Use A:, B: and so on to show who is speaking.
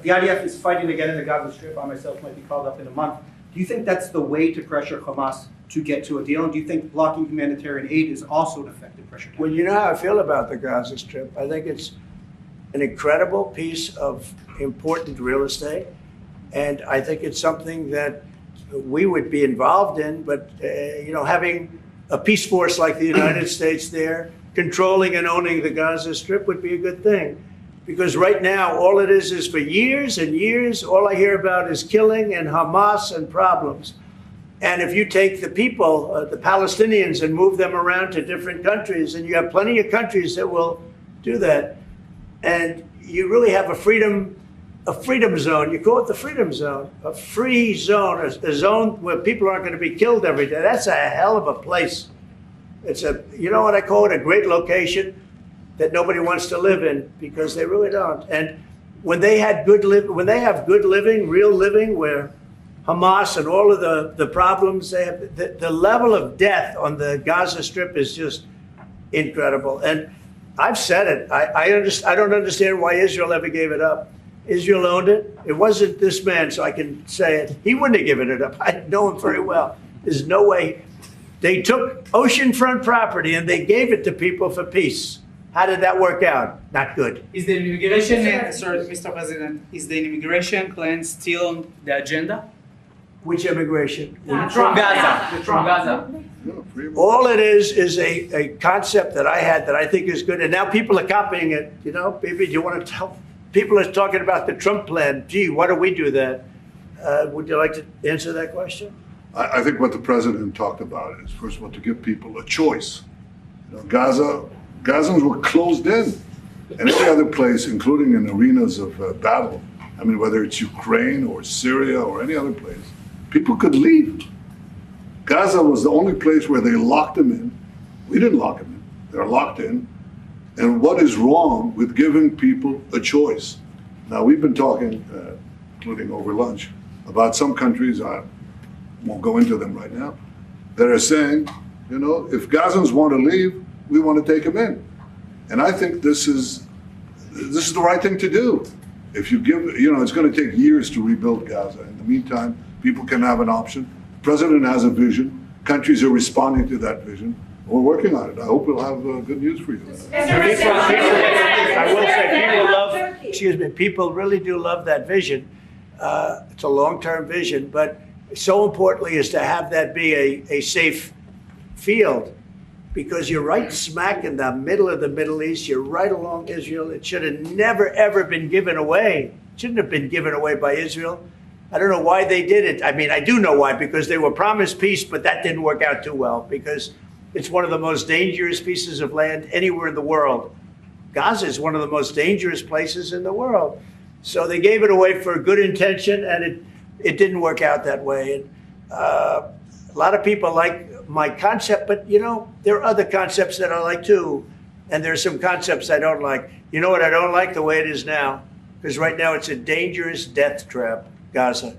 A: The IDF is fighting again in the Gaza Strip. I myself might be called up in a month. Do you think that's the way to pressure Hamas to get to a deal? And do you think blocking humanitarian aid is also an effective pressure tactic?
B: Well, you know how I feel about the Gaza Strip. I think it's an incredible piece of important real estate. And I think it's something that we would be involved in. But, having a peace force like the United States there, controlling and owning the Gaza Strip would be a good thing. Because right now, all it is for years and years, all I hear about is killing and Hamas and problems. And if you take the people, the Palestinians, and move them around to different countries, and you have plenty of countries that will do that, and you really have a freedom zone. You call it the freedom zone, a free zone, a zone where people aren't going to be killed every day. That's a hell of a place. It's you know what I call it, a great location that nobody wants to live in, because they really don't. And when they have good living, real living, where Hamas and all of the problems they have, the level of death on the Gaza Strip is just incredible. And I've said it. I don't understand why Israel ever gave it up. Israel owned it. It wasn't this man, so I can say it. He wouldn't have given it up. I know him very well. There's no way. They took oceanfront property and they gave it to people for peace. How did that work out? Not good.
C: Is the immigration, Mr. President, is the immigration plan still on the agenda?
B: Which immigration?
C: From Gaza. From Gaza.
B: All it is a concept that I had that I think is good, and now people are copying it. Maybe do you want to tell? People are talking about the Trump plan. Gee, why don't we do that? Would you like to answer that question?
D: I think what the president talked about is, first of all, to give people a choice. Gazans were closed in. And any other place, including in arenas of battle, I mean, whether it's Ukraine or Syria or any other place, people could leave. Gaza was the only place where they locked them in. We didn't lock them in. They're locked in. And what is wrong with giving people a choice? Now, we've been talking, including over lunch, about some countries, I won't go into them right now, that are saying, if Gazans want to leave, we want to take them in. And I think this is the right thing to do. If you give, it's going to take years to rebuild Gaza. In the meantime, people can have an option. The president has a vision. Countries are responding to that vision. We're working on it. I hope we'll have good news for you.
B: I will say people really do love that vision. It's a long-term vision, but so importantly is to have that be a safe field, because you're right smack in the middle of the Middle East. You're right along Israel. It should have never, ever been given away. It shouldn't have been given away by Israel. I don't know why they did it. I mean, I do know why, because they were promised peace, but that didn't work out too well, because it's one of the most dangerous pieces of land anywhere in the world. Gaza is one of the most dangerous places in the world. So they gave it away for a good intention, and it didn't work out that way. And a lot of people like my concept, but there are other concepts that I like too. And there are some concepts I don't like. You know what I don't like? The way it is now. Because right now it's a dangerous death trap, Gaza.